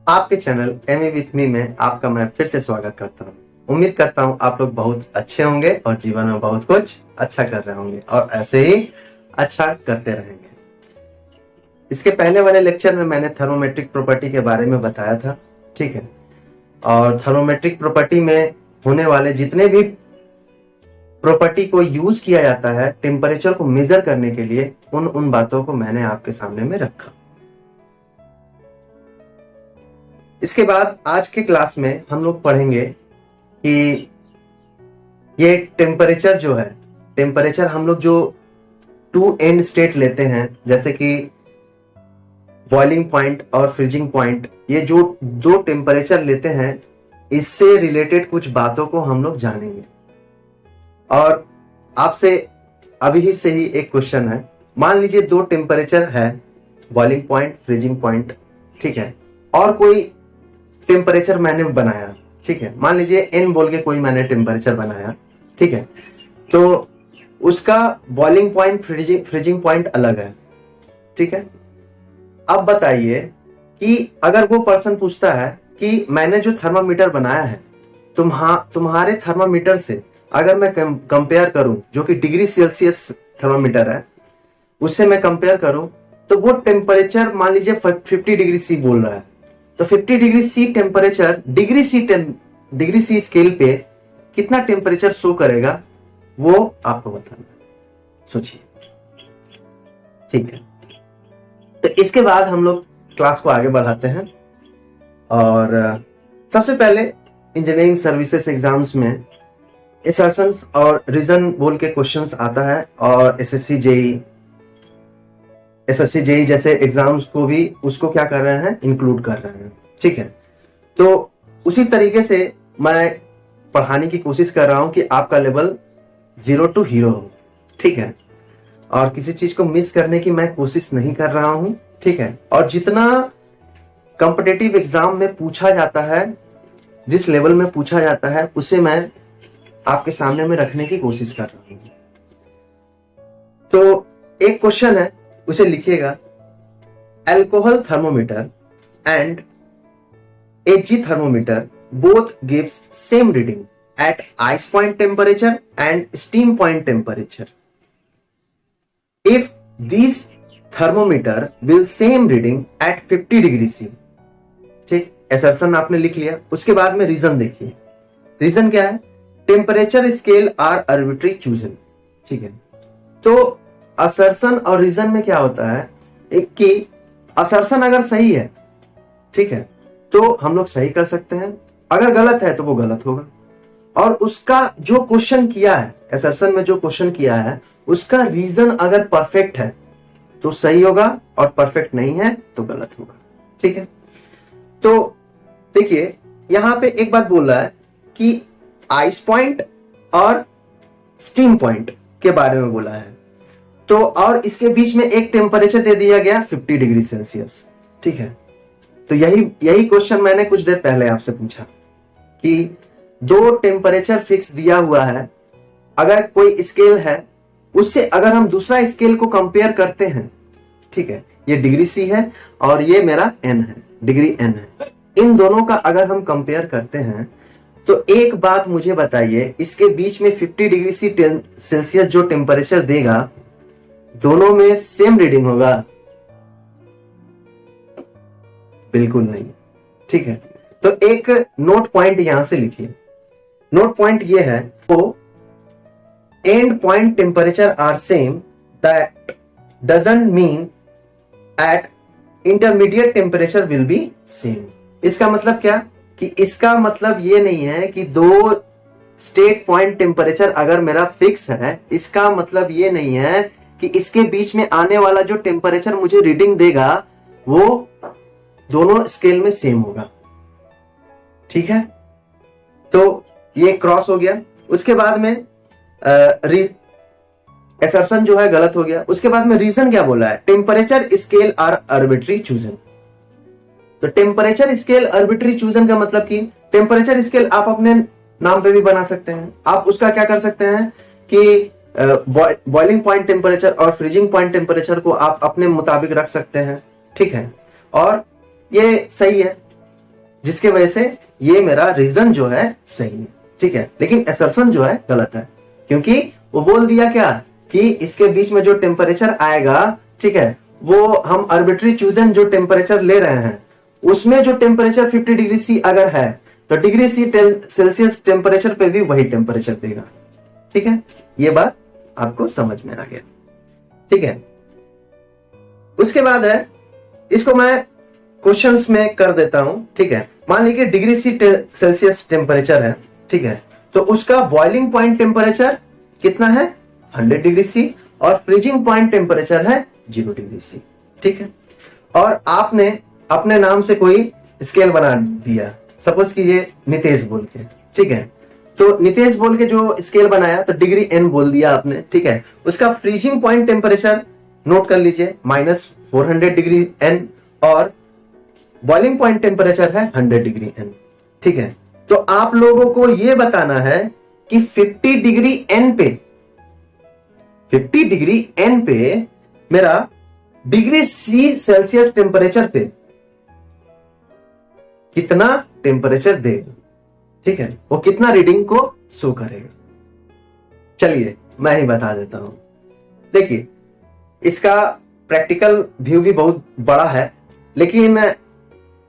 आपके channel MA with me में आपका मैं फिर से स्वागत करता हूँ। उम्मीद करता हूँ आप लोग बहुत अच्छे होंगे और जीवन में बहुत कुछ अच्छा कर रहे होंगे और ऐसे ही अच्छा करते रहेंगे। इसके पहले वाले लेक्चर में मैंने थर्मोमेट्रिक प्रॉपर्टी के बारे में बताया था, ठीक है। और थर्मोमेट्रिक प्रॉपर्टी में होने वाले जितने भी प्रॉपर्टी को यूज किया जाता है टेम्परेचर को मेजर करने के लिए, उन बातों को मैंने आपके सामने में रखा। इसके बाद आज के क्लास में हम लोग पढ़ेंगे कि ये टेम्परेचर जो है, टेम्परेचर हम लोग जो टू एंड स्टेट लेते हैं, जैसे कि बॉइलिंग पॉइंट और फ्रीजिंग पॉइंट, ये जो दो टेम्परेचर लेते हैं, इससे रिलेटेड कुछ बातों को हम लोग जानेंगे। और आपसे अभी से ही एक क्वेश्चन है, मान लीजिए दो टेम्परेचर है, बॉइलिंग पॉइंट, फ्रीजिंग पॉइंट, ठीक है, और कोई टेम्परेचर मैंने बनाया, ठीक है, मान लीजिए n बोल के कोई मैंने टेम्परेचर बनाया, ठीक है, तो उसका बॉइलिंग पॉइंट, फ्रीजिंग पॉइंट अलग है, ठीक है। अब बताइए कि अगर वो पर्सन पूछता है कि मैंने जो थर्मामीटर बनाया है तुम्हारे थर्मामीटर से अगर मैं कंपेयर करूं, जो कि डिग्री सेल्सियस थर्मामीटर है, उससे मैं कंपेयर करूं, तो वो टेम्परेचर मान लीजिए 50 डिग्री सी बोल रहा है, तो 50 degree C temperature degree C scale पे कितना टेम्परेचर शो करेगा वो आपको बताना है। सोचिए, ठीक है। तो इसके बाद हम लोग क्लास को आगे बढ़ाते हैं। और सबसे पहले इंजीनियरिंग सर्विसेज एग्जाम्स में असर्शंस और रीजन बोल के क्वेश्चंस आता है, और एसएससी जेई जैसे एग्जाम्स को भी उसको क्या कर रहे हैं, इंक्लूड कर रहे हैं, ठीक है। तो उसी तरीके से मैं पढ़ाने की कोशिश कर रहा हूं कि आपका लेवल 0 to हीरो हो, ठीक है, और किसी चीज को मिस करने की मैं कोशिश नहीं कर रहा हूं, ठीक है। और जितना कॉम्पिटिटिव एग्जाम में पूछा जाता है, जिस लेवल में पूछा जाता है, उसे मैं आपके सामने में रखने की कोशिश कर रहा हूं। तो एक क्वेश्चन है, उसे लिखिएगा, alcohol thermometer and Hg thermometer both gives same reading at ice point temperature and steam point temperature. If these thermometer will same reading at 50 degree C, ठीक, असर्शन आपने लिख लिया। उसके बाद में रीजन देखिए, रीजन क्या है, temperature scale are arbitrary chosen, ठीक है। तो असर्शन और रीजन में क्या होता है, एक कि असर्शन अगर सही है, ठीक है, तो हम लोग सही कर सकते हैं, अगर गलत है तो वो गलत होगा। और उसका जो क्वेश्चन किया है, असर्शन में जो क्वेश्चन किया है, उसका रीजन अगर परफेक्ट है तो सही होगा, और परफेक्ट नहीं है तो गलत होगा, ठीक है। तो देखिए, यहां पे एक बात बोल रहा है कि आइस पॉइंट और स्टीम पॉइंट के बारे में बोला है, तो और इसके बीच में एक टेम्परेचर दे दिया गया 50 डिग्री सेल्सियस, ठीक है। तो यही क्वेश्चन मैंने कुछ देर पहले आपसे पूछा कि दो टेम्परेचर फिक्स दिया हुआ है, अगर कोई स्केल है, उससे अगर हम दूसरा स्केल को कंपेयर करते हैं, ठीक है, ये डिग्री सी है और ये मेरा एन है, डिग्री एन है, इन दोनों का अगर हम कंपेयर करते हैं, तो एक बात मुझे बताइए, इसके बीच में 50 डिग्री सी सेल्सियस जो टेम्परेचर देगा, दोनों में सेम रीडिंग होगा? बिल्कुल नहीं, ठीक है। तो एक नोट पॉइंट यहां से लिखिए, नोट पॉइंट ये है, तो end point temperature are same, that doesn't mean at intermediate temperature will be same. इसका मतलब क्या, कि इसका मतलब ये नहीं है कि दो स्टेट पॉइंट टेम्परेचर अगर मेरा फिक्स है, इसका मतलब ये नहीं है कि इसके बीच में आने वाला जो टेम्परेचर मुझे रीडिंग देगा वो दोनों स्केल में सेम होगा, ठीक है। तो ये क्रॉस हो गया। उसके बाद में असर्शन जो है गलत हो गया। उसके बाद में रीजन क्या बोला है, temperature scale are arbitrary chosen. तो टेम्परेचर स्केल आर्बिट्री चूजन का मतलब कि टेम्परेचर स्केल आप अपने नाम पे भी बना सकते हैं। आप उसका क्या कर सकते हैं कि बॉइलिंग पॉइंट टेम्परेचर और फ्रीजिंग पॉइंट टेम्परेचर को आप अपने मुताबिक रख सकते हैं, ठीक है, और ये सही है। जिसके वजह से ये मेरा रीजन जो है सही है, ठीक है। लेकिन असर्शन जो है गलत है, क्योंकि वो बोल दिया क्या कि इसके बीच में जो टेम्परेचर आएगा, ठीक है, वो हम आर्बिट्री चूजन जो टेम्परेचर ले रहे हैं उसमें जो टेम्परेचर 50 डिग्री सी अगर है तो डिग्री सी सेल्सियस टेम्परेचर पे भी वही टेम्परेचर देगा, ठीक है। ये बात आपको समझ में आ गया, ठीक है। उसके बाद है, इसको मैं क्वेश्चंस में कर देता हूं, ठीक है। मान लीजिए डिग्री सी सेल्सियस टेम्परेचर है, ठीक है, तो उसका बॉइलिंग पॉइंट टेम्परेचर कितना है 100 डिग्री सी और फ्रीजिंग पॉइंट टेम्परेचर है 0 डिग्री सी, ठीक है। और आपने अपने नाम से कोई स्केल बना दिया, सपोज कीजिए नितेश बोल के, ठीक है। तो नितेश बोल के जो स्केल बनाया तो डिग्री एन बोल दिया आपने, ठीक है। उसका फ्रीजिंग पॉइंट टेम्परेचर नोट कर लीजिए -400 डिग्री एन और बॉइलिंग पॉइंट टेम्परेचर है 100 डिग्री एन, ठीक है। तो आप लोगों को यह बताना है कि 50 डिग्री एन पे मेरा डिग्री सी सेल्सियस टेम्परेचर पे कितना टेम्परेचर देगा, ठीक है, वो कितना रीडिंग को शो करेगा। चलिए मैं ही बता देता हूं। देखिए इसका प्रैक्टिकल व्यू भी बहुत बड़ा है, लेकिन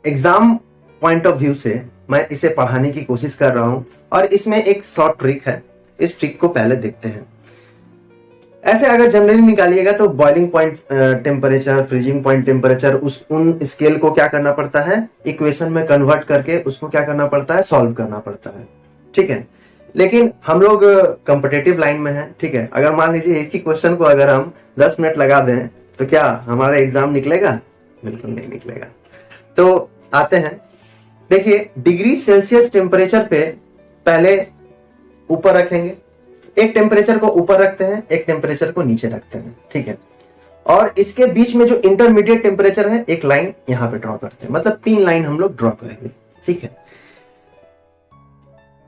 एग्जाम पॉइंट ऑफ व्यू से मैं इसे पढ़ाने की कोशिश कर रहा हूं और इसमें एक शॉर्ट ट्रिक है, इस ट्रिक को पहले देखते हैं। ऐसे अगर जनरली निकालिएगा तो boiling point temperature, freezing point temperature, उन स्केल को क्या करना पड़ता है, इक्वेशन में कन्वर्ट करके उसको क्या करना पड़ता है, सॉल्व करना पड़ता है, ठीक है। लेकिन हम लोग कॉम्पिटिटिव लाइन में हैं, ठीक है। अगर मान लीजिए एक ही क्वेश्चन को अगर हम 10 मिनट लगा दें तो क्या हमारा एग्जाम निकलेगा? बिल्कुल नहीं निकलेगा। तो आते हैं, देखिए डिग्री सेल्सियस टेम्परेचर पे पहले ऊपर रखेंगे, एक टेम्परेचर को ऊपर रखते हैं, एक टेम्परेचर को नीचे रखते हैं, ठीक है। और इसके बीच में जो इंटरमीडिएट टेम्परेचर है एक लाइन यहां पे ड्रॉ करते हैं, मतलब 3 लाइन हम लोग ड्रॉ करेंगे, ठीक है।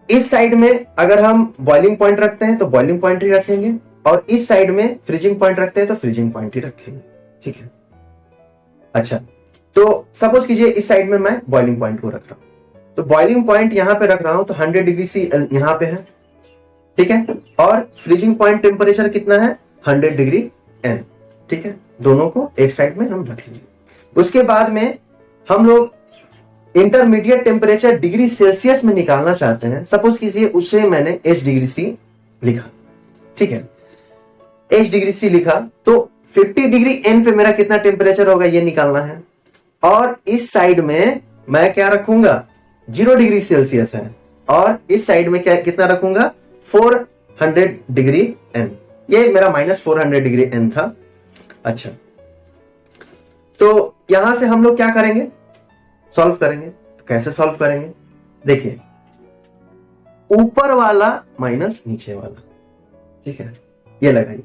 इस साइड में अगर हम बॉइलिंग पॉइंट रखते हैं तो बॉइलिंग पॉइंट ही रखेंगे और इस साइड में फ्रीजिंग पॉइंट रखते हैं तो फ्रीजिंग पॉइंट ही रखेंगे, ठीक है। अच्छा, तो सपोज कीजिए इस साइड में मैं बॉइलिंग पॉइंट को रख रहा हूं, तो बॉइलिंग पॉइंट यहां पे रख रहा हूं तो 100 डिग्री सी यहां पे है, ठीक है। और फ्रीजिंग पॉइंट टेम्परेचर कितना है 100 डिग्री एन, ठीक है। दोनों को एक साइड में हम रख लीजिए। उसके बाद में हम लोग इंटरमीडिएट टेम्परेचर डिग्री सेल्सियस में निकालना चाहते हैं, सपोज कीजिए उसे मैंने h डिग्री सी लिखा, ठीक है। h डिग्री सी लिखा तो 50 डिग्री एन पे मेरा कितना टेम्परेचर होगा ये निकालना है। और इस साइड में मैं क्या रखूंगा, 0 डिग्री सेल्सियस है और इस साइड में क्या कितना रखूंगा 400 डिग्री एन, ये मेरा -400 डिग्री एन था। अच्छा, तो यहां से हम लोग क्या करेंगे, सॉल्व करेंगे। तो कैसे सॉल्व करेंगे, देखिए ऊपर वाला माइनस नीचे वाला, ठीक है, ये लगाइए,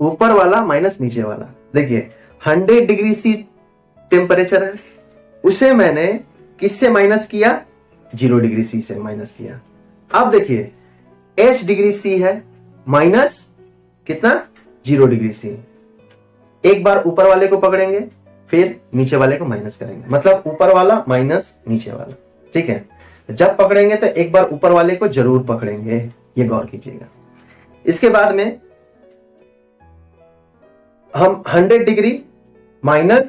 ऊपर वाला माइनस नीचे वाला। देखिए 100 डिग्री सी टेम्परेचर है, उसे मैंने किससे माइनस किया, 0 डिग्री सी से माइनस किया। अब देखिए h डिग्री सी है माइनस कितना 0 डिग्री सी, एक बार ऊपर वाले को पकड़ेंगे फिर नीचे वाले को माइनस करेंगे, मतलब ऊपर वाला माइनस नीचे वाला, ठीक है। जब पकड़ेंगे तो एक बार ऊपर वाले को जरूर पकड़ेंगे, ये गौर कीजिएगा। इसके बाद में हम 100 डिग्री माइनस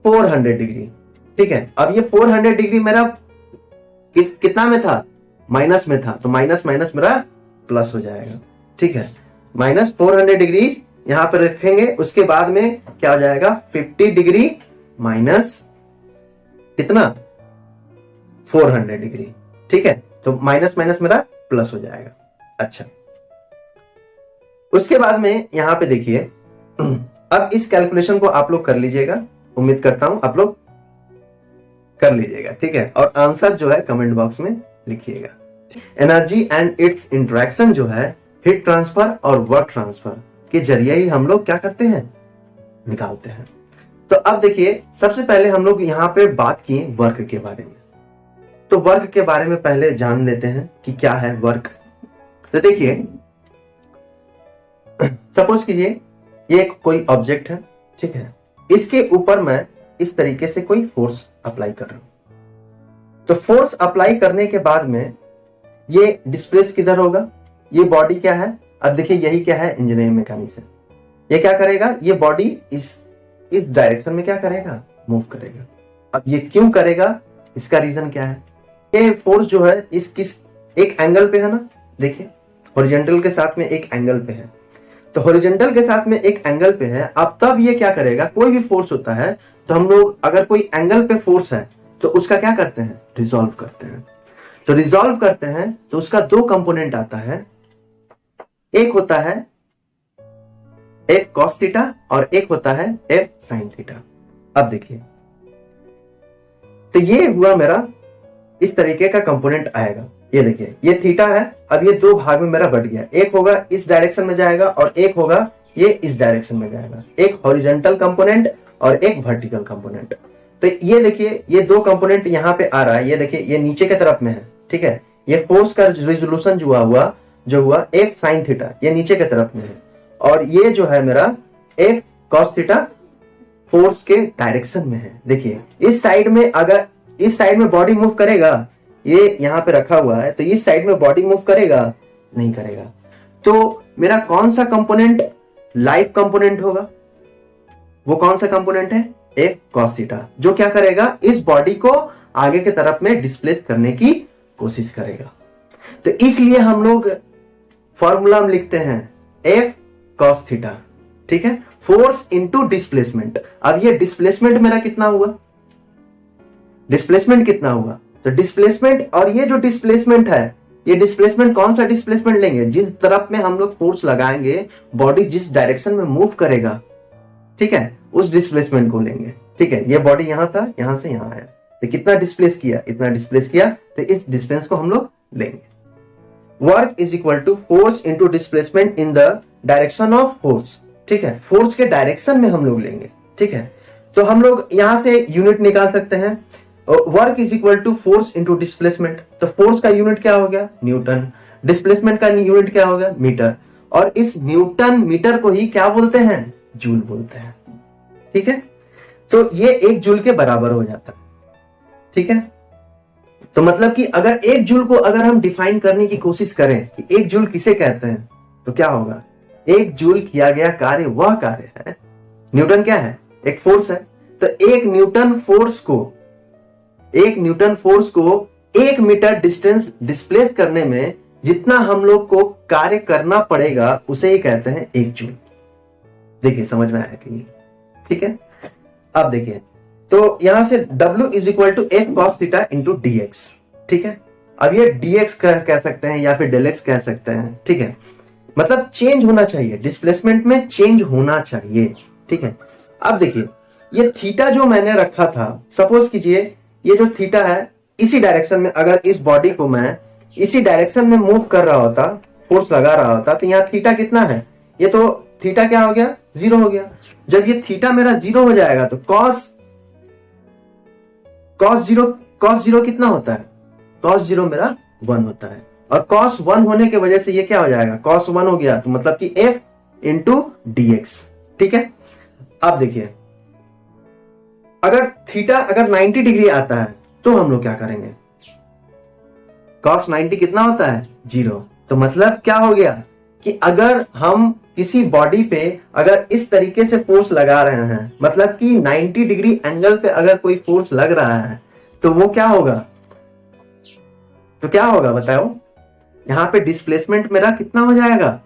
400 डिग्री, ठीक है। अब ये 400 डिग्री मेरा कितना में था, माइनस में था, तो माइनस माइनस मेरा प्लस हो जाएगा, ठीक है। -400 डिग्री यहां पर रखेंगे, उसके बाद में क्या हो जाएगा 50 डिग्री माइनस कितना 400 डिग्री, ठीक है। तो माइनस माइनस मेरा प्लस हो जाएगा। अच्छा, उसके बाद में यहां पे देखिए, अब इस कैलकुलेशन को आप लोग कर लीजिएगा, उम्मीद करता हूं आप लोग कर लीजिएगा, ठीक है। और आंसर जो है कमेंट बॉक्स में लिखिएगा। एनर्जी एंड इट्स इंटरेक्शन जो है हीट ट्रांसफर और वर्क ट्रांसफर के जरिए ही हम लोग क्या करते हैं, निकालते हैं। तो अब देखिए सबसे पहले हम लोग यहाँ पे बात किए वर्क के बारे में, तो वर्क के बारे में पहले जान लेते हैं कि क्या है वर्क। तो देखिए सपोज कीजिए ये कोई ऑब्जेक्ट है, ठीक है, इसके ऊपर मैं इस तरीके से कोई फोर्स अप्लाई कर रहा हूं, तो फोर्स अप्लाई करने के बाद में ये डिस्प्लेस किधर होगा, ये बॉडी क्या है, अब देखिए यही क्या है इंजीनियरिंग मैकेनिक्स है, ये क्या करेगा, ये बॉडी इस डायरेक्शन में क्या करेगा, मूव करेगा। अब ये क्यों करेगा, इसका रीजन क्या है, ये फोर्स जो है इस किस एक एंगल पे है ना, देखिए हॉरिजॉन्टल के साथ में एक एंगल पे है, तो हॉरिजॉन्टल के साथ में एक एंगल पे है। अब तब ये क्या करेगा, कोई भी फोर्स होता है तो हम लोग अगर कोई एंगल पे फोर्स है तो उसका क्या करते हैं, रिजॉल्व करते हैं। तो रिजॉल्व करते हैं तो उसका दो कंपोनेंट आता है, एक होता है F cos थीटा और एक होता है F sin थीटा। अब देखिए तो ये हुआ मेरा इस तरीके का कंपोनेंट आएगा, ये देखिए ये थीटा है, अब ये दो भाग में मेरा बट गया, एक होगा इस डायरेक्शन में जाएगा और एक होगा ये इस डायरेक्शन में जाएगा, एक हॉरिजॉन्टल कंपोनेंट और एक वर्टिकल कंपोनेंट। तो ये देखिए ये दो कंपोनेंट यहाँ पे आ रहा है, ये देखिए ये नीचे के तरफ में है, ठीक है, ये फोर्स का रिजोल्यूशन जो हुआ F sin थीटा ये नीचे के तरफ में है, और ये जो है मेरा F cos थीटा फोर्स के डायरेक्शन में है। देखिए इस साइड में, अगर इस साइड में बॉडी मूव करेगा, ये यहाँ पे रखा हुआ है, तो इस साइड में बॉडी मूव करेगा, नहीं करेगा। तो मेरा कौन सा कंपोनेंट लाइव कंपोनेंट होगा, वो कौन सा कंपोनेंट है, F cos थीटा, जो क्या करेगा, इस बॉडी को आगे के तरफ में डिस्प्लेस करने की कोशिश करेगा। तो इसलिए हम लोग फॉर्मूला में लिखते हैं F cos थीटा, ठीक है, फोर्स इंटू डिस्प्लेसमेंट। अब ये डिस्प्लेसमेंट मेरा कितना हुआ, डिस्प्लेसमेंट कितना हुआ, तो डिस्प्लेसमेंट, और ये जो डिस्प्लेसमेंट है, ये डिस्प्लेसमेंट कौन सा डिस्प्लेसमेंट लेंगे, जिस तरफ में हम लोग फोर्स लगाएंगे, बॉडी जिस डायरेक्शन में मूव करेगा, ठीक है, उस डिस्प्लेसमेंट को लेंगे। ठीक है, ये बॉडी यहां था, यहां से यहां आया, तो कितना डिस्प्लेस किया, इतना डिस्प्लेस किया, तो इस डिस्टेंस को हम लोग लेंगे। Work is equal to force into displacement in the direction of force. ठीक है, फोर्स के डायरेक्शन में हम लोग लेंगे। ठीक है, तो हम लोग यहां से यूनिट निकाल सकते हैं, work is equal to force into displacement. तो फोर्स का यूनिट क्या हो गया, न्यूटन, डिस्प्लेसमेंट का यूनिट क्या हो गया, मीटर, और इस न्यूटन मीटर को ही क्या बोलते हैं, जूल बोलते हैं। ठीक है, तो ये एक जूल के बराबर हो जाता है। ठीक है, तो मतलब कि अगर एक जूल को अगर हम डिफाइन करने की कोशिश करें कि एक जूल किसे कहते हैं, तो क्या होगा, एक जूल किया गया कार्य वह कार्य है, न्यूटन क्या है, एक फोर्स है, तो एक न्यूटन फोर्स को 1 मीटर डिस्टेंस डिस्प्लेस करने में जितना हम लोग को कार्य करना पड़ेगा, उसे ही कहते हैं एक जूल। देखिए समझ में आया कि नहीं। ठीक है, अब देखिए, तो यहां से W is equal to F cos theta into dx। ठीक है, अब ये dx कह सकते हैं या फिर डेल x कह सकते हैं। ठीक है, मतलब चेंज होना चाहिए, डिस्प्लेसमेंट में चेंज होना चाहिए। ठीक है, अब देखिए ये थीटा जो मैंने रखा था, सपोज कीजिए ये जो थीटा है, इसी डायरेक्शन में अगर इस बॉडी को मैं इसी डायरेक्शन में मूव कर रहा होता, फोर्स लगा रहा होता, तो यहाँ थीटा कितना है, ये तो थीटा क्या हो गया, 0 हो गया। जब ये थीटा मेरा 0 हो जाएगा तो cos 0 कितना होता है, cos 0 मेरा 1 होता है, और cos 1 होने के वजह से ये क्या हो जाएगा, cos 1 हो गया, तो मतलब कि F इंटू dx। ठीक है, अब देखिए अगर थीटा अगर 90 डिग्री आता है तो हम लोग क्या करेंगे, cos 90 कितना होता है, 0। तो मतलब क्या हो गया कि अगर हम किसी बॉडी पे अगर इस तरीके से फोर्स लगा रहे हैं, मतलब कि 90 डिग्री एंगल पे अगर कोई फोर्स लग रहा है, तो वो क्या होगा, तो क्या होगा बताओ, यहां पे डिस्प्लेसमेंट मेरा कितना हो जाएगा।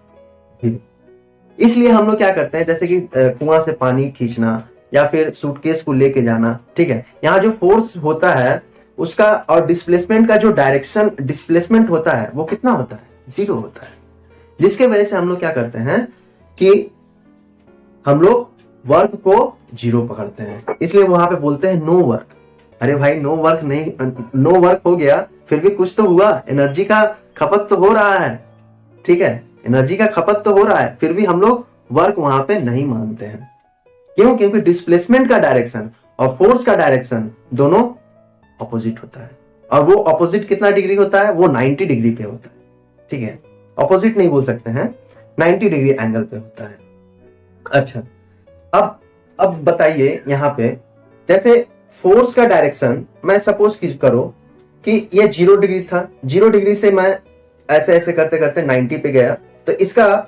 इसलिए हम लोग क्या करते हैं, जैसे कि कुआं से पानी खींचना या फिर सूटकेस को लेके जाना। ठीक है, यहाँ जो फोर्स होता है उसका और डिस्प्लेसमेंट का जो डायरेक्शन डिस्प्लेसमेंट होता है वो कितना होता है, 0 होता है, जिसके वजह से हम लोग क्या करते हैं कि हम लोग वर्क को 0 पकड़ते हैं, इसलिए वहां पे बोलते हैं नो वर्क। अरे भाई नो वर्क नहीं, नो वर्क हो गया, फिर भी कुछ तो हुआ, एनर्जी का खपत तो हो रहा है। ठीक है, एनर्जी का खपत तो हो रहा है, फिर भी हम लोग वर्क वहां पे नहीं मानते हैं। क्यों, क्योंकि डिस्प्लेसमेंट का डायरेक्शन और फोर्स का डायरेक्शन दोनों ऑपोजिट होता है, और वो ऑपोजिट कितना डिग्री होता है, वो 90 डिग्री पे होता है। ठीक है, ऑपोजिट नहीं बोल सकते हैं, 90 डिग्री एंगल पे होता है। अच्छा, अब बताइए यहाँ पे जैसे फोर्स का डायरेक्शन मैं सपोज करो कि ये 0 डिग्री था, 0 डिग्री से मैं ऐसे ऐसे करते करते 90 पे गया, तो इसका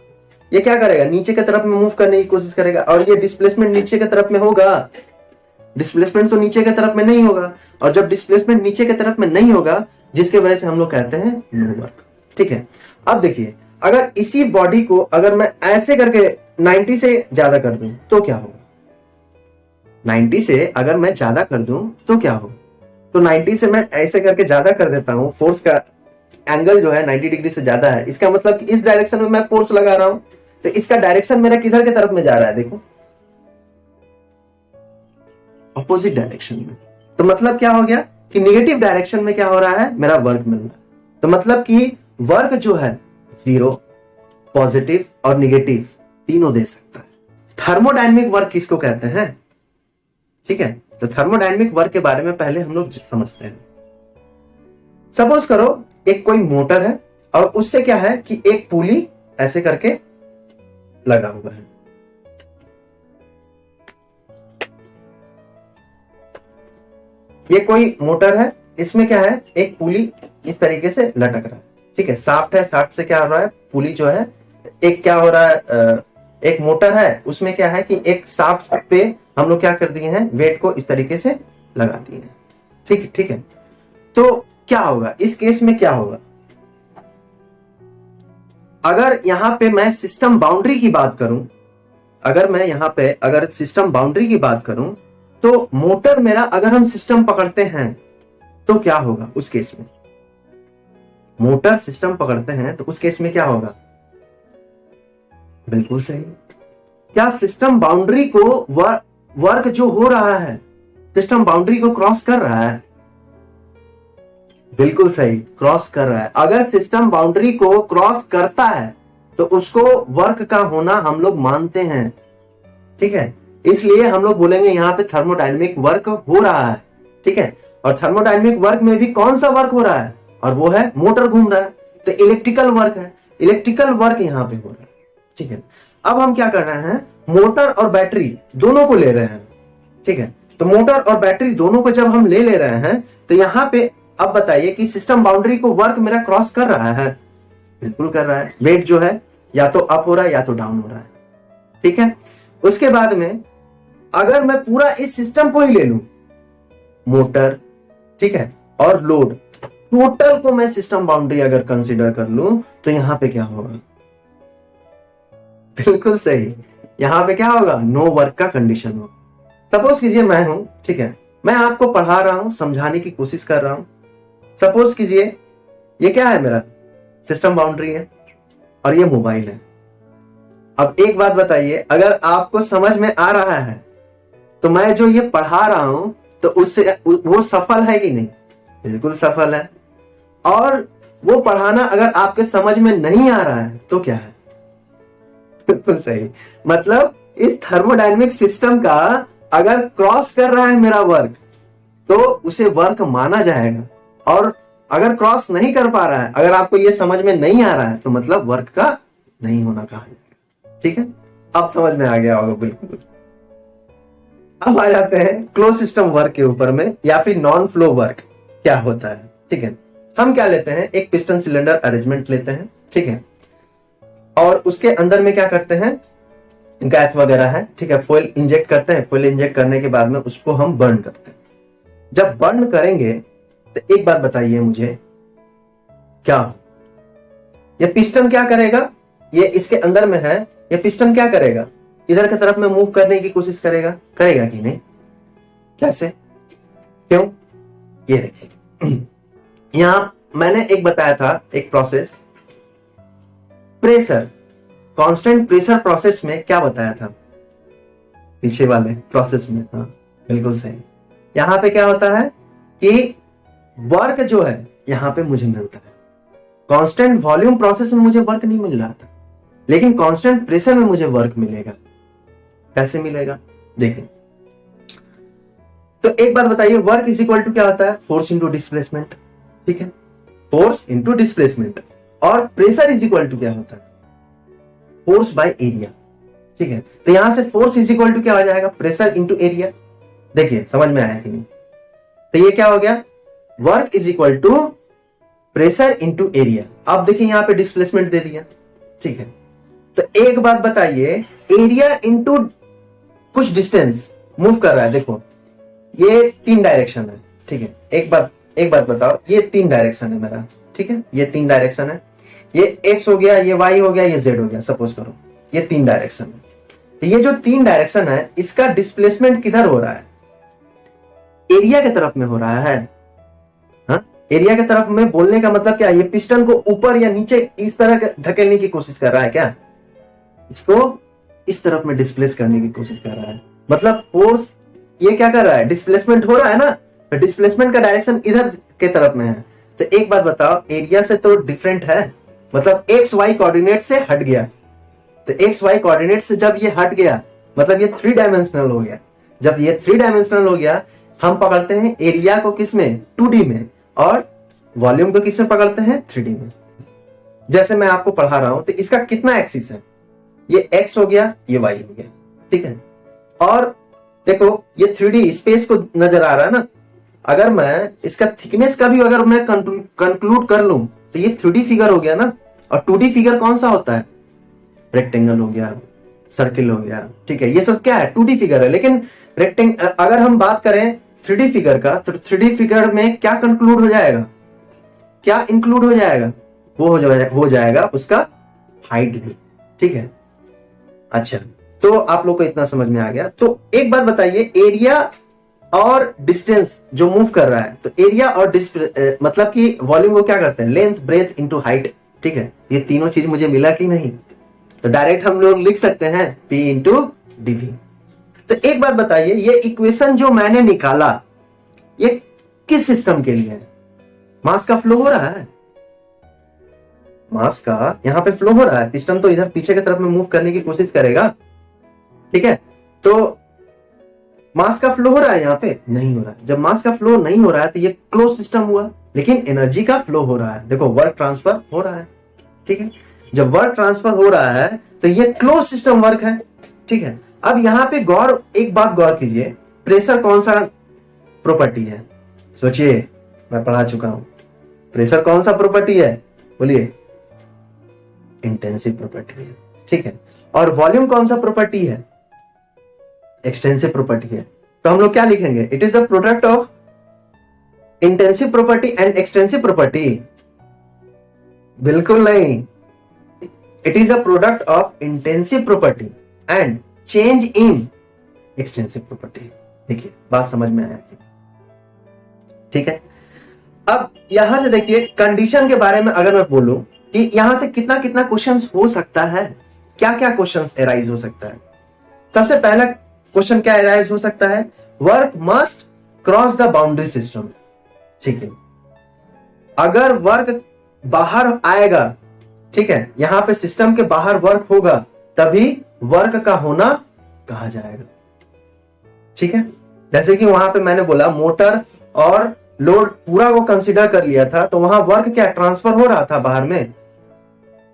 ये क्या करेगा, नीचे की तरफ में मूव करने की कोशिश करेगा, और ये डिस्प्लेसमेंट नीचे की तरफ में होगा। डिस्प्लेसमेंट तो नीचे की तरफ में नहीं होगा, और जब डिस्प्लेसमेंट नीचे की तरफ में नहीं होगा, जिसके वजह से हम लोग कहते हैं नो वर्क। ठीक है, अब देखिए अगर इसी बॉडी को अगर मैं ऐसे करके 90 से ज्यादा कर दूं तो क्या होगा, 90 से अगर मैं ज्यादा कर दूं तो क्या होगा, तो 90 से मैं ऐसे करके ज्यादा कर देता हूं, फोर्स का एंगल जो है 90 डिग्री से ज्यादा है, इसका मतलब कि इस डायरेक्शन में मैं फोर्स लगा रहा हूं, तो इसका डायरेक्शन मेरा किधर की तरफ में जा रहा है, देखो अपोजिट डायरेक्शन में। तो मतलब क्या हो गया कि निगेटिव डायरेक्शन में क्या हो रहा है, मेरा वर्क मिल रहा है। तो मतलब कि वर्क जो है 0, पॉजिटिव और निगेटिव तीनों दे सकता है। थर्मोडायनेमिक वर्क किसको कहते हैं, ठीक है, तो थर्मोडायनेमिक वर्क के बारे में पहले हम लोग समझते हैं। सपोज करो एक कोई मोटर है और उससे क्या है कि एक पुली ऐसे करके लगा हुआ है, ये कोई मोटर है, इसमें क्या है एक पुली इस तरीके से लटक रहा है, ठीक है, शाफ्ट है, शाफ्ट से क्या हो रहा है, पुली जो है एक क्या हो रहा है, एक मोटर है, उसमें क्या है कि एक शाफ्ट पे हम लोग क्या कर दिए हैं, वेट को इस तरीके से लगा दिए हैं। ठीक है, तो क्या होगा इस केस में, क्या होगा अगर यहां पे मैं सिस्टम बाउंड्री की बात करूं, अगर मैं यहां पे अगर सिस्टम बाउंड्री की बात करूं, तो मोटर मेरा अगर हम सिस्टम पकड़ते हैं तो क्या होगा उस केस में, मोटर सिस्टम पकड़ते हैं तो उस केस में क्या होगा, बिल्कुल सही, क्या सिस्टम बाउंड्री को वर्क जो हो रहा है सिस्टम बाउंड्री को क्रॉस कर रहा है, बिल्कुल सही, क्रॉस कर रहा है। अगर सिस्टम बाउंड्री को क्रॉस करता है तो उसको वर्क का होना हम लोग मानते हैं, ठीक है, इसलिए हम लोग बोलेंगे यहां पे थर्मोडायनेमिक वर्क हो रहा है, ठीक है। और थर्मोडायनेमिक वर्क में भी कौन सा वर्क हो रहा है, और वो है मोटर घूम रहा है, तो इलेक्ट्रिकल वर्क है, इलेक्ट्रिकल वर्क यहां पे हो रहा है, ठीक है। अब हम क्या कर रहे हैं, मोटर और बैटरी दोनों को ले रहे हैं, ठीक है, तो मोटर और बैटरी दोनों को जब हम ले रहे हैं तो यहां पे अब बताइए कि सिस्टम बाउंड्री को वर्क मेरा क्रॉस कर रहा है, बिल्कुल कर रहा है, वेट जो है या तो अप हो रहा है या तो डाउन हो रहा है, ठीक है। उसके बाद में अगर मैं पूरा इस सिस्टम को ही ले लूं, मोटर, ठीक है, और लोड, टोटल को मैं सिस्टम बाउंड्री अगर कंसीडर कर लूं तो यहां पे क्या होगा, बिल्कुल सही, यहां पे क्या होगा, नो वर्क का कंडीशन होगा। सपोज कीजिए मैं हूं, ठीक है, मैं आपको पढ़ा रहा हूं, समझाने की कोशिश कर रहा हूं। सपोज कीजिए ये क्या है, मेरा सिस्टम बाउंड्री है और ये मोबाइल है। अब एक बात बताइए, अगर आपको समझ में आ रहा है तो मैं जो ये पढ़ा रहा हूं तो उससे वो सफल है कि नहीं, बिल्कुल सफल है। और वो पढ़ाना अगर आपके समझ में नहीं आ रहा है तो क्या है, बिल्कुल सही, मतलब इस थर्मोडायनेमिक सिस्टम का अगर क्रॉस कर रहा है मेरा वर्क तो उसे वर्क माना जाएगा, और अगर क्रॉस नहीं कर पा रहा है, अगर आपको ये समझ में नहीं आ रहा है तो मतलब वर्क का नहीं होना कहा जाएगा, ठीक है। अब समझ में आ गया होगा, बिल्कुल। अब आ जाते हैं क्लोज सिस्टम वर्क के ऊपर में, या फिर नॉन फ्लो वर्क क्या होता है, ठीक है। हम क्या लेते हैं, एक पिस्टन सिलेंडर अरेंजमेंट लेते हैं, ठीक है, और उसके अंदर में क्या करते हैं, गैस वगैरह है, ठीक है, फ्यूल इंजेक्ट करते हैं, फ्यूल इंजेक्ट करने के बाद में उसको हम बर्न करते हैं। जब बर्न करेंगे तो एक बात बताइए मुझे, क्या ये पिस्टन क्या करेगा, ये इसके अंदर में है, ये पिस्टन क्या करेगा, इधर की तरफ में मूव करने की कोशिश करेगा कि नहीं, कैसे, क्यों, ये देखिए यहां मैंने एक बताया था, एक process, pressure, constant pressure process में क्या बताया था, पीछे वाले प्रोसेस में, हाँ बिल्कुल सही। यहां पे क्या होता है कि वर्क जो है यहां पे मुझे मिलता है, कांस्टेंट वॉल्यूम प्रोसेस में मुझे वर्क नहीं मिल रहा था, लेकिन कांस्टेंट प्रेशर में मुझे वर्क मिलेगा। कैसे मिलेगा, देखें, तो एक बात बताइए, वर्क इज इक्वल टू क्या होता है, फोर्स इंटू डिस्प्लेसमेंट, ठीक है, फोर्स इंटू डिस्प्लेसमेंट। और प्रेशर इज इक्वल टू क्या होता है, फोर्स बाय एरिया, ठीक है। तो यहां से फोर्स इज इक्वल टू क्या हो जाएगा, प्रेशर इंटू एरिया। देखिए समझ में आया कि नहीं? तो ये क्या हो गया, work is equal to pressure into area. आप देखिए यहां पे डिस्प्लेसमेंट दे दिया, ठीक है। तो एक बात बताइए, एरिया इंटू कुछ डिस्टेंस मूव कर रहा है, देखो ये 3 डायरेक्शन है, ठीक है। एक बात बताओ, ये 3 डायरेक्शन है मेरा, ठीक है, ये 3 डायरेक्शन है, ये एक्स हो गया, ये वाई हो गया, ये जेड हो गया, सपोज करो ये 3 डायरेक्शन है। तो ये जो 3 डायरेक्शन है इसका डिस्प्लेसमेंट किधर हो रहा है, एरिया की तरफ में हो रहा है। हाँ, एरिया की तरफ में बोलने का मतलब क्या है, ये पिस्टन को ऊपर या नीचे इस तरह ढकेलने की कोशिश कर रहा है क्या, इसको इस तरफ में डिस्प्लेस करने की कोशिश कर रहा है। मतलब फोर्स ये क्या कर रहा है, डिस्प्लेसमेंट हो रहा है ना, तो डिस्प्लेसमेंट का डायरेक्शन इधर के तरफ में है। तो एक बात बताओ, एरिया से तो डिफरेंट है, मतलब एक्स वाई कोऑर्डिनेट से हट गया। तो एक्स वाई कोऑर्डिनेट से जब ये हट गया मतलब ये 3 डायमेंशनल हो गया। जब ये 3 डायमेंशनल हो गया, हम पकड़ते हैं एरिया को किस में, 2D में, और वॉल्यूम को किस में पकड़ते हैं, 3D में। जैसे मैं आपको पढ़ा रहा हूं, तो इसका कितना एक्सिस है, ये x हो गया, ये y हो गया, ठीक है। और देखो ये 3D स्पेस को नजर आ रहा है ना, अगर मैं इसका थिकनेस का भी अगर मैं कंक्लूड कर लूं तो ये 3D फिगर हो गया ना। और 2D फिगर कौन सा होता है, रेक्टेंगल हो गया, सर्किल हो गया, ठीक है, ये सब क्या है, 2D फिगर है। लेकिन अगर हम बात करें 3D फिगर का, तो 3D फिगर में क्या कंक्लूड हो जाएगा, क्या इंक्लूड हो जाएगा, वो हो जाएगा उसका हाइट भी, ठीक है। अच्छा, तो आप लोग को इतना समझ में आ गया। तो एक बात बताइए, एरिया और डिस्टेंस जो मूव कर रहा है, तो एरिया और मतलब कि वॉल्यूम को क्या करते हैं, लेंथ ब्रेथ इनटू हाइट, ठीक है। ये तीनों चीज मुझे मिला कि नहीं, तो डायरेक्ट हम लोग लिख सकते हैं P इंटू dV। तो एक बात बताइए, ये इक्वेशन जो मैंने निकाला ये किस सिस्टम के लिए है, मास का फ्लो हो रहा है, मास का यहां पे फ्लो हो रहा है, पिस्टन तो इधर पीछे की तरफ में मूव करने की कोशिश करेगा, ठीक है। तो मास का फ्लो हो रहा है, यहां पे नहीं हो रहा है। जब मास का फ्लो नहीं हो रहा है तो ये क्लोज सिस्टम हुआ, लेकिन एनर्जी का फ्लो हो रहा है, देखो वर्क ट्रांसफर हो रहा है, ठीक है। जब वर्क ट्रांसफर हो रहा है तो ये क्लोज सिस्टम वर्क है, ठीक है। अब यहां पे एक बात गौर कीजिए, प्रेशर कौन सा प्रॉपर्टी है, सोचिए, मैं पढ़ा चुका हूं, प्रेशर कौन सा प्रॉपर्टी है, बोलिए, इंटेंसिव प्रॉपर्टी है, ठीक है। और वॉल्यूम कौन सा प्रॉपर्टी है, एक्सटेंसिव प्रॉपर्टी है। तो हम लोग क्या लिखेंगे, it is a product of intensive property and extensive property, बिल्कुल नहीं, it is a product of intensive property and change in extensive property. देखिए बात समझ में आया, ठीक है। अब यहां से देखिए कंडीशन के बारे में अगर मैं बोलूं कि यहां से कितना कितना क्वेश्चंस हो सकता है, क्या क्या क्वेश्चंस एराइज हो सकता है। सबसे पहला क्वेश्चन क्या एराइज हो सकता है, work must cross the boundary system, ठीक है। अगर वर्क बाहर आएगा, ठीक है, यहां पे सिस्टम के बाहर वर्क होगा तभी वर्क का होना कहा जाएगा, ठीक है। जैसे कि वहां पे मैंने बोला मोटर और लोड पूरा को कंसीडर कर लिया था, तो वहां वर्क क्या ट्रांसफर हो रहा था बाहर में,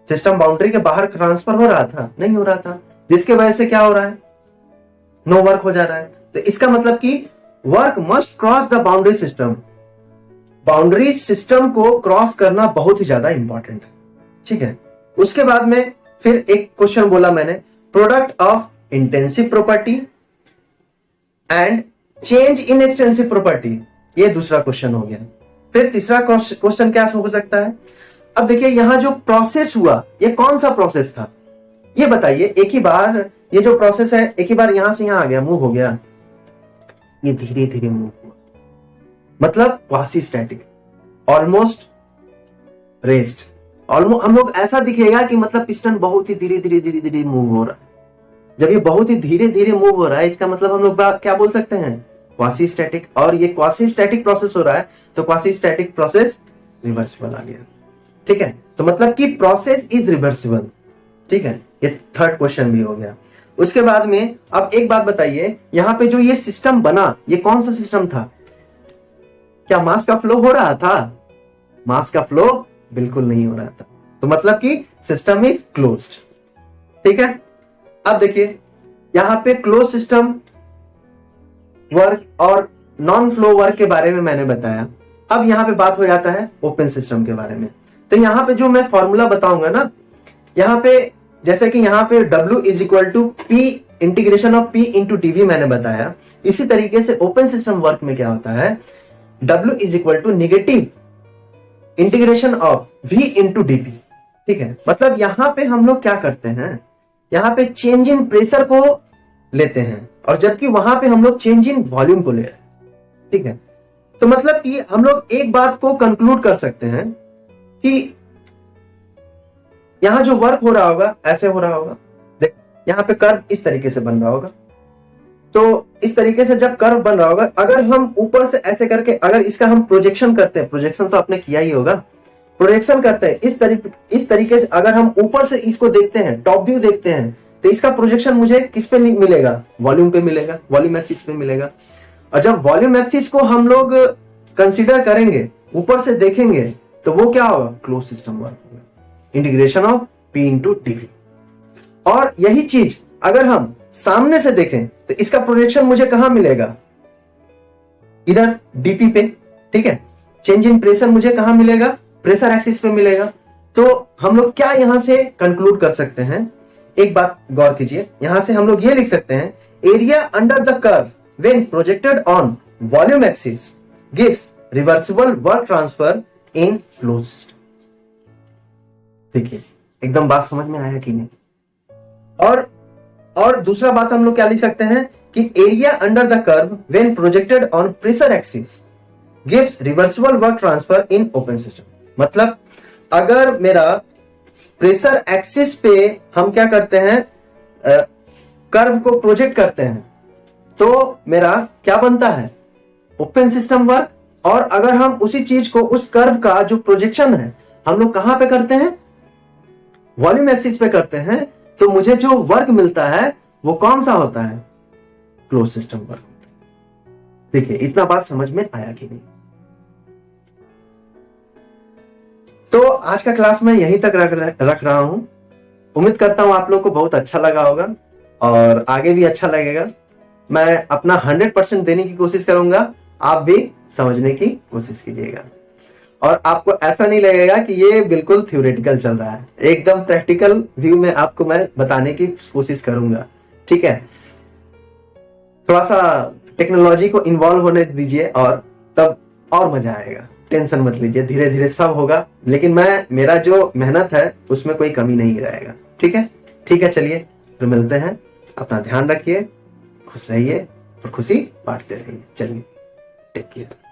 सिस्टम बाउंड्री के बाहर ट्रांसफर हो रहा था, नहीं हो रहा था, जिसके वजह से क्या हो रहा है, नो वर्क हो जा रहा है। तो इसका मतलब कि work must cross the boundary system, boundary system को क्रॉस करना बहुत ही ज्यादा इंपॉर्टेंट है, ठीक है। उसके बाद में फिर एक क्वेश्चन बोला मैंने, product of intensive property and change in extensive property, ये दूसरा क्वेश्चन हो गया। फिर तीसरा क्वेश्चन क्या हो सकता है, अब देखिए यहां जो प्रोसेस हुआ ये कौन सा प्रोसेस था, ये बताइए। एक ही बार ये जो प्रोसेस है एक ही बार यहां से यहां आ गया, मूव हो गया, ये धीरे धीरे मूव हुआ, मतलब quasi static, almost rest, almost हम लोग ऐसा दिखेगा कि मतलब पिस्टन बहुत ही धीरे धीरे धीरे धीरे मूव हो रहा है। जब ये बहुत ही धीरे धीरे मूव हो रहा है इसका मतलब हम लोग क्या बोल सकते हैं, क्वासी स्टैटिक। और ये क्वासी स्टैटिक प्रोसेस हो रहा है तो क्वासी स्टैटिक प्रोसेस रिवर्सिबल आ गया, ठीक है। तो मतलब कि प्रोसेस इज रिवर्सिबल, ठीक है। ये थर्ड क्वेश्चन भी हो गया। उसके बाद में अब एक बात बताइए, यहां पे जो ये सिस्टम बना ये कौन सा सिस्टम था, क्या मास का फ्लो हो रहा था, मास का फ्लो बिल्कुल नहीं हो रहा था, तो मतलब कि सिस्टम इज क्लोज्ड, ठीक है। अब देखिए यहां पे क्लोज सिस्टम वर्क और नॉन फ्लो वर्क के बारे में मैंने बताया। अब यहाँ पे बात हो जाता है ओपन सिस्टम के बारे में। तो यहाँ पे जो मैं फॉर्मूला बताऊंगा ना, यहाँ पे जैसे कि यहाँ पे W is equal to P integration of P into DV मैंने बताया, इसी तरीके से ओपन सिस्टम वर्क में क्या होता है, W is equal to negative integration of V into DP। ठीक है, मतलब यहाँ पे हम लोग क्या करते हैं, यहाँ पे चेंज इन प्रेशर को लेते हैं और जबकि वहां पे हम लोग चेंज इन वॉल्यूम को ले रहे हैं। ठीक है, तो मतलब कि हम लोग एक बात को कंक्लूड कर सकते हैं कि यहां जो वर्क हो रहा होगा ऐसे हो रहा होगा। देख यहां पे कर्व इस तरीके से बन रहा होगा, तो इस तरीके से जब कर्व बन रहा होगा, अगर हम ऊपर से ऐसे करके अगर इसका हम प्रोजेक्शन करते हैं, प्रोजेक्शन तो आपने किया ही होगा, प्रोजेक्शन करते हैं इस तरीके से अगर हम ऊपर से इसको देखते हैं, टॉप व्यू देखते हैं, तो इसका प्रोजेक्शन मुझे किस पे मिलेगा, वॉल्यूम पे मिलेगा, वॉल्यूम एक्सिस पे मिलेगा। और जब वॉल्यूम एक्सिस को हम लोग कंसीडर करेंगे, ऊपर से देखेंगे, तो वो क्या होगा, क्लोज सिस्टम वर्क होगा, integration of P into DV। और यही चीज अगर हम सामने से देखें तो इसका प्रोजेक्शन मुझे कहां मिलेगा, इधर DP पे। ठीक है, चेंज इन प्रेशर मुझे कहां मिलेगा, प्रेशर एक्सिस पे मिलेगा। तो हम लोग क्या यहां से कंक्लूड कर सकते हैं, एक बात गौर कीजिए, यहां से हम लोग ये लिख सकते हैं, area under the curve when projected on volume axis gives reversible work transfer in close system. देखिए एकदम बात समझ में आया कि नहीं। और दूसरा बात हम लोग क्या लिख सकते हैं कि area under the curve when projected on pressure axis gives reversible work transfer in open system. मतलब अगर मेरा प्रेशर एक्सिस पे हम क्या करते हैं, कर्व को प्रोजेक्ट करते हैं, तो मेरा क्या बनता है, ओपन सिस्टम वर्क। और अगर हम उसी चीज को, उस कर्व का जो प्रोजेक्शन है, हम लोग कहां पे करते हैं, वॉल्यूम एक्सिस पे करते हैं, तो मुझे जो वर्क मिलता है वो कौन सा होता है, क्लोज सिस्टम वर्क होता है। देखिए इतना बात समझ में आया कि नहीं। तो आज का क्लास मैं यहीं तक रख रहा हूं। उम्मीद करता हूं आप लोग को बहुत अच्छा लगा होगा और आगे भी अच्छा लगेगा। मैं अपना 100% देने की कोशिश करूंगा, आप भी समझने की कोशिश कीजिएगा और आपको ऐसा नहीं लगेगा कि ये बिल्कुल थ्योरेटिकल चल रहा है, एकदम प्रैक्टिकल व्यू में आपको मैं बताने की कोशिश करूंगा। ठीक है, थोड़ा सा टेक्नोलॉजी को इन्वॉल्व होने दीजिए और तब और मजा आएगा। टेंशन मत लीजिए, धीरे धीरे सब होगा, लेकिन मेरा जो मेहनत है उसमें कोई कमी नहीं रहेगा। ठीक है, ठीक है, चलिए फिर मिलते हैं। अपना ध्यान रखिए, खुश रहिए और खुशी बांटते रहिए। चलिए, टेक केयर।